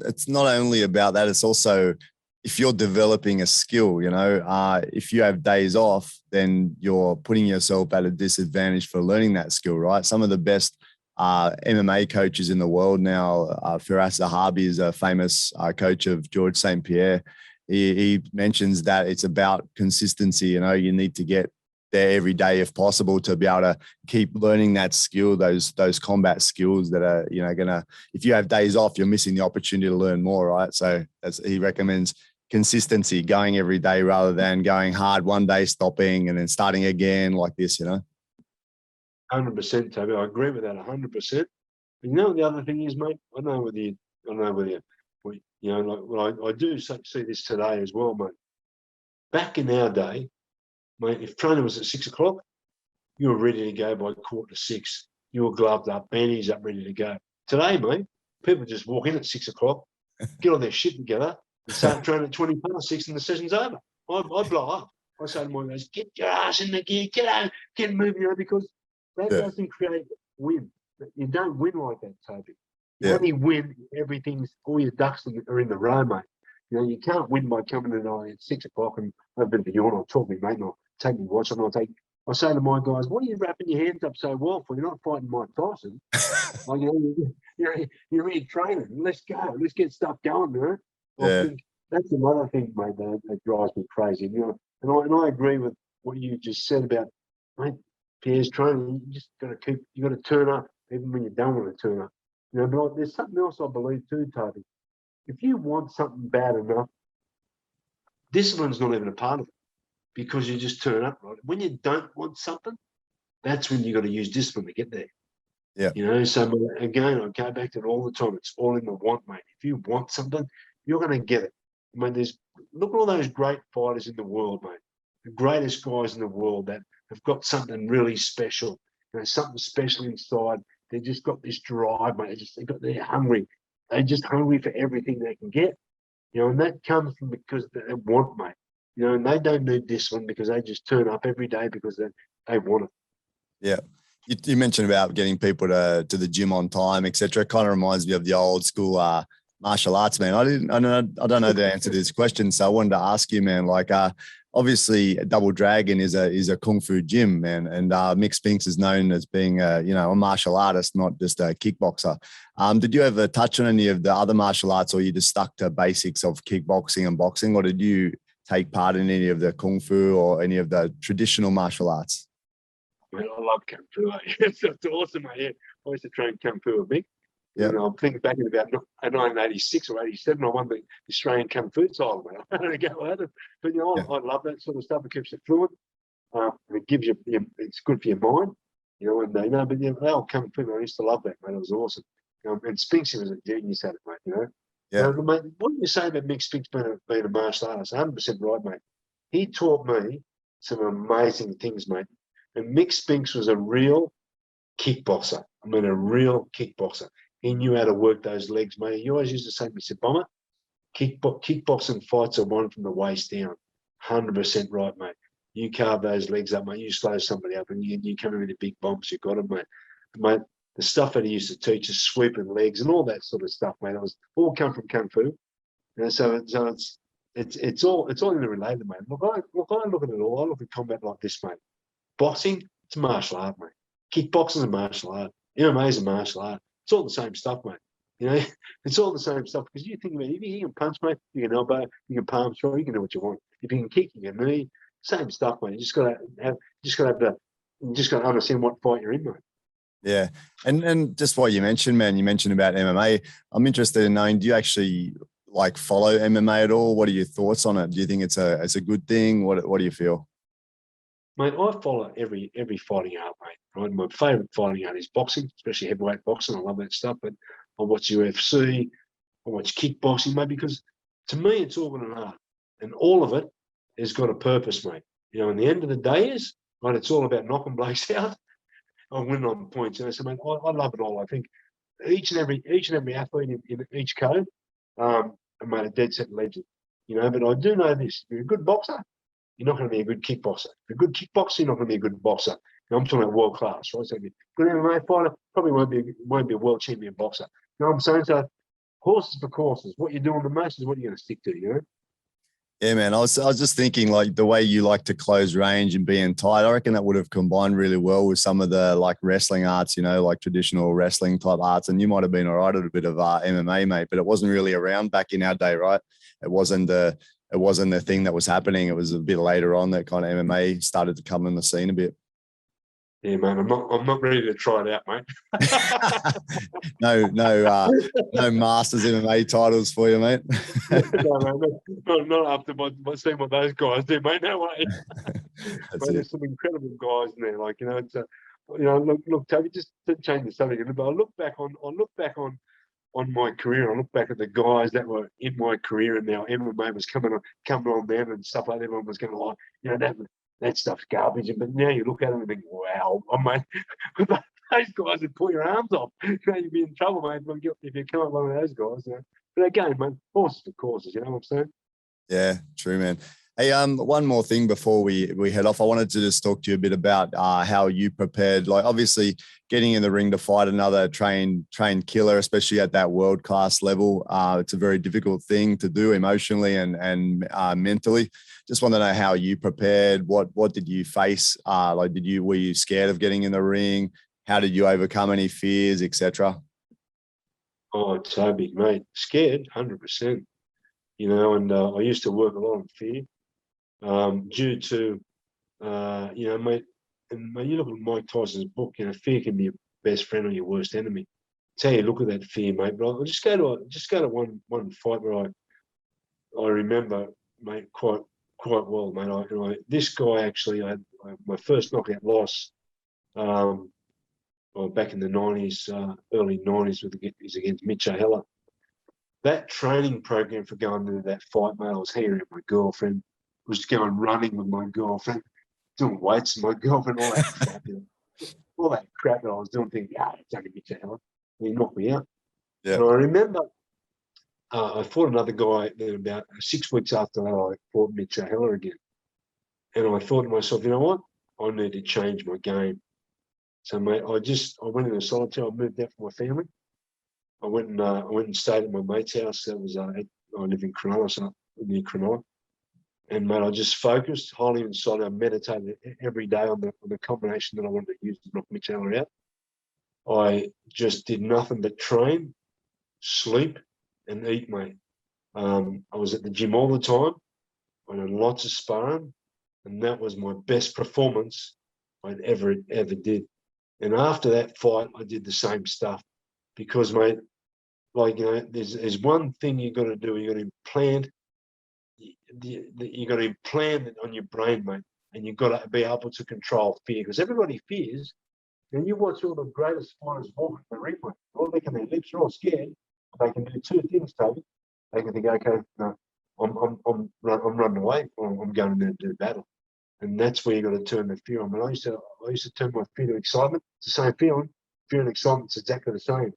it's not only about that, it's also if you're developing a skill, if you have days off, then you're putting yourself at a disadvantage for learning that skill, right? Some of the best MMA coaches in the world now, Firas Zahabi is a famous coach of George St. Pierre. He mentions that it's about consistency. You need to get there every day if possible to be able to keep learning that skill, those combat skills that are, gonna, if you have days off, you're missing the opportunity to learn more, right? So he recommends consistency, going every day rather than going hard one day, stopping and then starting again like this, 100%, Toby. I agree with that 100%. But the other thing is, mate, I don't know whether you, I do see this today as well, mate. Back in our day, mate, if training was at 6 o'clock, you were ready to go by 5:45. You were gloved up, bandages up, ready to go. Today, mate, people just walk in at 6 o'clock, get all their shit together, and start training at 6:20 and the session's over. I blow up. I say to my guys, get your ass in the gear, get moving, because that doesn't create win. You don't win like that, Toby. You only win if all your ducks are in the row, mate. You can't win by coming in at 6 o'clock and have a bit of a yawn or talk to me, mate, and I'll take me watch and I say to my guys, what are you wrapping your hands up so well for? You're not fighting Mike Tyson. You're really training. Let's go. Let's get stuff going, I think that's another thing, mate, that drives me crazy. And I agree with what you just said about, mate, Pierre's training. You just got to turn up even when you don't want to turn up. But there's something else I believe too, Toby. If you want something bad enough, discipline's not even a part of it because you just turn up, right? When you don't want something, that's when you got to use discipline to get there. Yeah. So again, I go back to it all the time. It's all in the want, mate. If you want something, you're going to get it. I mean, look at all those great fighters in the world, mate. The greatest guys in the world that have got something really special, something special inside. They just got this drive, mate. They're hungry. They're just hungry for everything they can get, and that comes from because they want, mate. And they don't need discipline because they just turn up every day because they want it. Yeah. You mentioned about getting people to the gym on time, etc. Kind of reminds me of the old school martial arts, man. I don't know the answer to this question, so I wanted to ask you, man. Like, obviously, Double Dragon is a kung fu gym, man, and Mick Spinks is known as being a martial artist, not just a kickboxer. Did you ever touch on any of the other martial arts, or you just stuck to basics of kickboxing and boxing, or did you take part in any of the kung fu or any of the traditional martial arts? Man, I love kung fu. It's awesome, mate. Yeah. I used to train kung fu with Mick. Yeah. I'm thinking back in about 1986 or 87, I won the Australian Kung Fu title, man. I don't go at it. But, I love that sort of stuff. It keeps you fluent. It gives you, it's good for your mind, and but old Kung Fu, I used to love that, man. It was awesome. And Spinksy was a genius at it, mate, Yeah. Mate, what do you say about Mick Spinks being a martial artist? 100% right, mate. He taught me some amazing things, mate. And Mick Spinks was a real kickboxer. I mean, a real kickboxer. He knew how to work those legs, mate. He always used to say to me, he said, Bomber, kickboxing fights are won from the waist down. 100% right, mate. You carve those legs up, mate. You slow somebody up and you come in with the big bombs. You got it, mate. Mate, the stuff that he used to teach us, sweeping legs and all that sort of stuff, mate. It was all come from Kung Fu. So it's all interrelated, mate. Look, I look at it all. I look at combat like this, mate. Boxing, it's a martial art, mate. Kickboxing is a martial art. MMA is a martial art. It's all the same stuff, mate. It's all the same stuff because you think about it, if you can punch, mate, you can elbow, you can palm throw, you can do what you want. If you can kick, you can knee, same stuff, mate. You just gotta understand what fight you're in, mate. Yeah. And just what you mentioned, man, you mentioned about MMA. I'm interested in knowing, do you actually like follow MMA at all? What are your thoughts on it? Do you think it's a good thing? What do you feel? Mate, I follow every fighting art, mate. Right? My favourite fighting art is boxing, especially heavyweight boxing. I love that stuff. But I watch UFC, I watch kickboxing, mate, because to me it's all an art. And all of it has got a purpose, mate. You know, and the end of the day is, right, it's all about knocking blokes out and winning on points. And so, mate, I love it all. I think each and every athlete in each code, are made a dead set legend. You know, but I do know this: if you're a good boxer, you're not going to be a good kickboxer. If you're a good kickboxer, you're not going to be a good boxer. Now, I'm talking about world class, right? So if you're a good MMA fighter, probably won't be a world champion boxer. You know what I'm saying? So horses for courses. What you're doing the most is what you're going to stick to, you know? Yeah, man. I was just thinking, like, the way you like to close range and being tight, I reckon that would have combined really well with some of the like wrestling arts, you know, like traditional wrestling type arts. And you might have been all right at a bit of MMA, mate, but it wasn't really around back in our day, right? It wasn't the thing that was happening. It was a bit later on that kind of MMA started to come in the scene a bit. Yeah, man. I'm not ready to try it out, mate. No Masters MMA titles for you, mate. No, man, not after seeing what those guys do, mate. No way. That's Mate, there's some incredible guys in there. Like, you know, it's look, Toby, just to change the subject a little bit. I look back on my career. I look back at the guys that were in my career, and now MMA was coming on then and stuff like that. Everyone was going to like, you know, that stuff's garbage. But now you look at them and think, wow, I mean, those guys would pull your arms off. You know, you'd be in trouble, mate, if you come up one of those guys. You know? But again, mate, horses for courses. You know what I'm saying? Yeah, true, man. Hey, one more thing before we head off. I wanted to just talk to you a bit about how you prepared. Like, obviously, getting in the ring to fight another trained killer, especially at that world class level, it's a very difficult thing to do emotionally and mentally. Just want to know how you prepared. What did you face? Like, were you scared of getting in the ring? How did you overcome any fears, etc.? Oh, Toby, mate, scared, 100%. You know, and I used to work a lot on fear. Due to, you know, mate, and mate, you look at Mike Tyson's book, you know, fear can be your best friend or your worst enemy. Tell you, look at that fear, mate. But I'll just go to one fight where I remember, mate, quite well, mate. This guy actually, my first knockout loss, well, back in the 90s, early 90s, is against Mitch Heller. That training program for going into that fight, mate, I was hanging with my girlfriend, was going running with my girlfriend, doing weights with my girlfriend, all that crap, you know, all that crap that I was doing, thinking, it's only Mitch Heller. He knocked me out. Yeah. And I remember I fought another guy then about 6 weeks after that, I fought Mitch Heller again. And I thought to myself, you know what? I need to change my game. So, mate, I went into solitaire. I moved out from my family. I went and stayed at my mate's house. That was I live in Cronulla, so near Cronulla. And mate, I just focused highly inside. I meditated every day on the combination that I wanted to use to knock Mitch Heller out. I just did nothing but train, sleep, and eat, mate. I was at the gym all the time. I did lots of sparring, and that was my best performance I'd ever did. And after that fight, I did the same stuff because, mate, like, you know, there's one thing you got to do. You got to implant. You got to implant it on your brain, mate, and you've got to be able to control fear because everybody fears. And you watch all the greatest fighters walk in the ring, mate. All licking their lips, they're all scared. They can do two things, Toby. They can think, okay, no, I'm running away, or I'm going in there to do battle. And that's where you got to turn the fear on. And I used to turn my fear to excitement. It's the same feeling. Fear and excitement's exactly the same.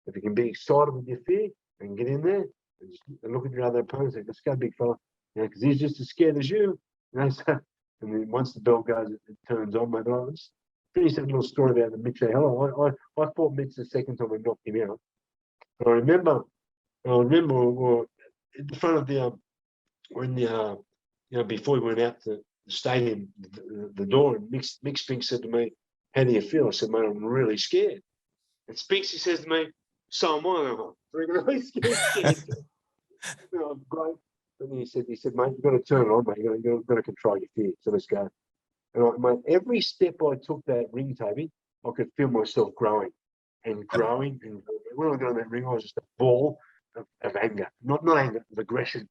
If you can be excited with your fear and get in there and look at your other opponents, like, let's go, big fella, you know, because he's just as scared as you. You know, so, and then once the bell goes, it turns on. Mate, I was finish that little story about the Mitch Heller. I fought Mitch the second time I knocked him out. And I remember in front of the when the you know, before we went out to the stadium, the door, and Mick Spinks said to me, "How do you feel?" I said, "Mate, I'm really scared." And Spinksy says to me, "So am I." I'm really scared. You know, great. And he said, "Mate, you've got to turn it on, mate. You've got to control your fear. So let's go." And mate, every step I took that ring, Toby, I could feel myself growing and growing. And when I got in that ring, I was just a ball of anger, not anger, of aggression.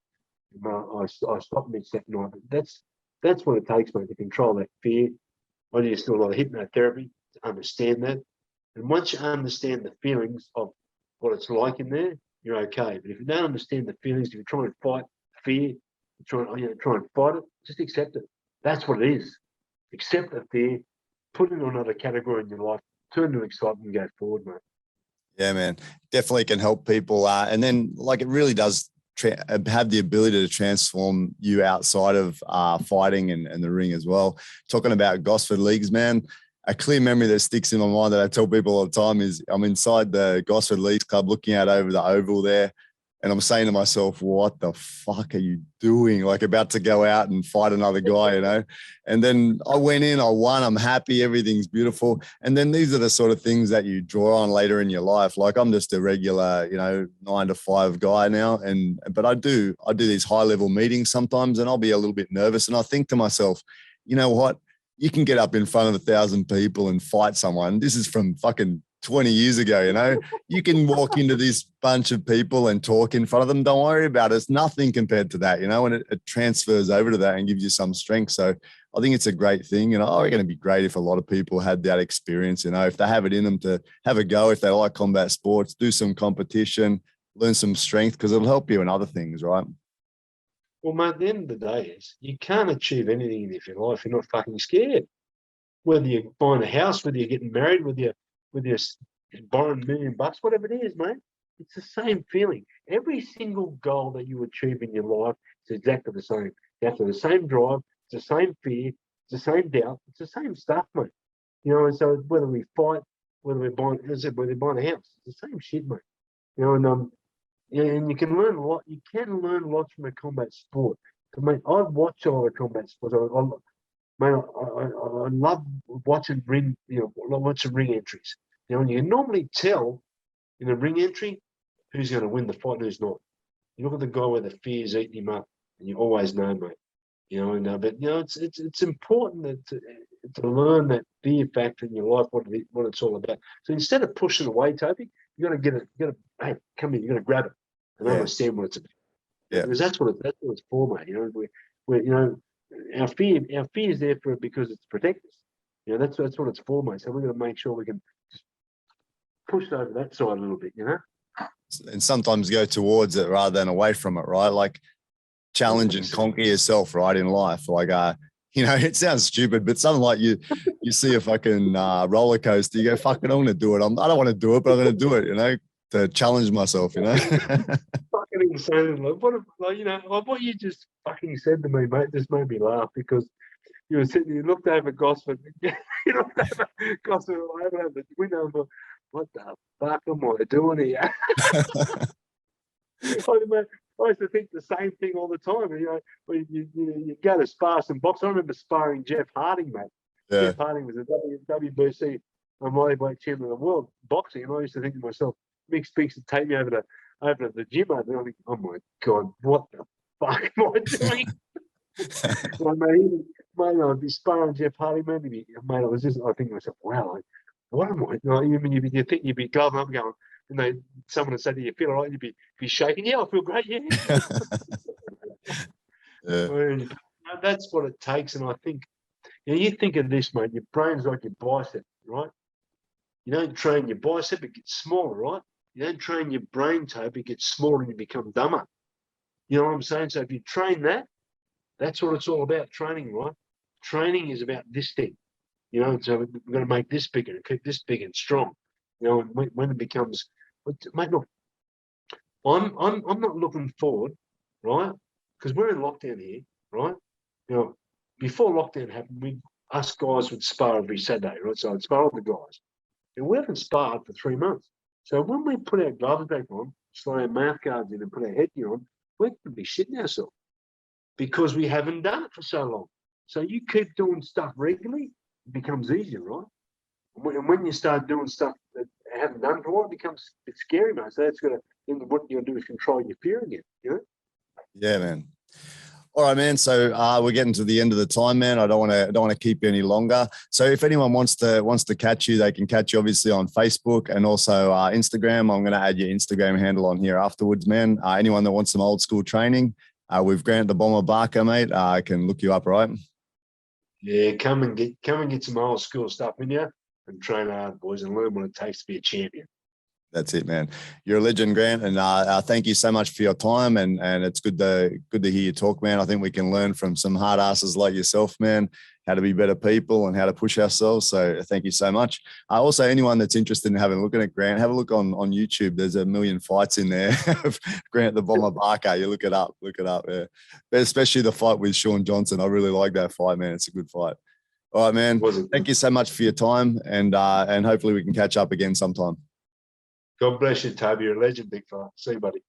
I stopped mid-step night. That's what it takes, mate, to control that fear. I need to do a lot of hypnotherapy to understand that. And once you understand the feelings of what it's like in there, you're okay. But if you don't understand the feelings, if you try and fight fear, try and fight it, just accept it. That's what it is. Accept the fear, put it in another category in your life, turn to excitement and go forward, mate. Yeah, man, definitely can help people. And then like it really does have the ability to transform you outside of fighting and the ring as well. Talking about Gosford Leagues, man, a clear memory that sticks in my mind that I tell people all the time is I'm inside the Gosford Leagues Club looking out over the oval there. And I'm saying to myself, what the fuck are you doing? Like about to go out and fight another guy, you know? And then I went in, I won, I'm happy, everything's beautiful. And then these are the sort of things that you draw on later in your life. Like I'm just a regular, 9 to 5 guy now. But I do these high level meetings sometimes and I'll be a little bit nervous. And I think to myself, you know what? You can get up in front of 1,000 people and fight someone. This is from fucking 20 years ago, you can walk into this bunch of people and talk in front of them. Don't worry about it. It's nothing compared to that, and it transfers over to that and gives you some strength. So I think it's a great thing. I reckon it'd be great if a lot of people had that experience, if they have it in them to have a go, if they like combat sports, do some competition, learn some strength, because it'll help you in other things, right? Well, mate, at the end of the day is you can't achieve anything in your life if you're not fucking scared. Whether you're buying a house, whether you're getting married, whether you're borrowing $1 million, whatever it is, mate, it's the same feeling. Every single goal that you achieve in your life is exactly the same. You have to have the same drive, it's the same fear, it's the same doubt, it's the same stuff, mate. And so whether we fight, whether we're buying a house, it's the same shit, mate. And you can learn a lot. You can learn lots from a combat sport. Mate, I've watched a lot of combat sports. I love watching ring entries. And you can normally tell in a ring entry who's going to win the fight and who's not. You look at the guy where the fear's eating him up, and you always know, mate. But it's important to learn that fear factor in your life, what it's all about. So instead of pushing away, Toby, you got to get it. Hey, come here. You got to grab it and understand what it's about. Yeah, because that's what it's for, mate. Our fear is there because it's to protect us. That's what it's for, mate. So we're going to make sure we can just push over that side a little bit, And sometimes go towards it rather than away from it, right? Like challenge and conquer yourself, right, in life. Like, it sounds stupid, but something like you see a fucking roller coaster, you go, fucking, I'm going to do it. I don't want to do it, but I'm going to do it, to challenge myself, Fucking insane. What you just fucking said to me, mate, just made me laugh because you were sitting, you looked over Gosford, over the window and thought, what the fuck am I doing here? I used to think the same thing all the time. When you go to spar some box. I remember sparring Jeff Harding, mate. Yeah. Jeff Harding was a WBC lightweight champion of the world boxing, and I used to think to myself, Mick Speaks would take me over to the gym over there. I think, oh my God, what the fuck am I doing? I'd be sparring Jeff Harding, mate. I think to myself, wow, what am I? You think you'd be gloving up going, someone would say to you, feel all right? You'd be shaking. Yeah, I feel great. Yeah. Yeah. That's what it takes. And I think, you think of this, mate, your brain's like your bicep, right? You don't train your bicep, it gets smaller, right? You don't train your brain, Toby, it gets smaller and you become dumber. You know what I'm saying? So if you train that, that's what it's all about, training, right? Training is about this thing. So we're going to make this bigger and keep this big and strong. And when it becomes, mate, look, I'm not looking forward, right? Because we're in lockdown here, right? Before lockdown happened, us guys would spar every Saturday, right? So I'd spar all the guys. And we haven't sparred for 3 months. So when we put our gloves back on, slide our mouth guards in and put our headgear on, we're going to be shitting ourselves because we haven't done it for so long. So you keep doing stuff regularly, it becomes easier, right? And when you start doing stuff that you haven't done for a while, it becomes a bit scary, mate. So what you're going to do is control your fear again, Yeah, man. All right, man. So we're getting to the end of the time, man. I don't want to keep you any longer. So if anyone wants to catch you, they can catch you obviously on Facebook and also Instagram. I'm going to add your Instagram handle on here afterwards, man. Anyone that wants some old school training, we've Grant the Bomber Barker, mate. I can look you up, right? Yeah, come and get some old school stuff in you and train hard, boys, and learn what it takes to be a champion. That's it, man. You're a legend, Grant, and thank you so much for your time. And it's good to hear you talk, man. I think we can learn from some hard asses like yourself, man, how to be better people and how to push ourselves. So thank you so much. Also, anyone that's interested in having a look at Grant, have a look on YouTube. There's a million fights in there of Grant the Bomber Barker. You look it up. Yeah. But especially the fight with Sean Johnson. I really like that fight, man. It's a good fight. All right, man. Thank you so much for your time, and hopefully we can catch up again sometime. God bless you, Toby. You're a legend, big fella. See you, buddy.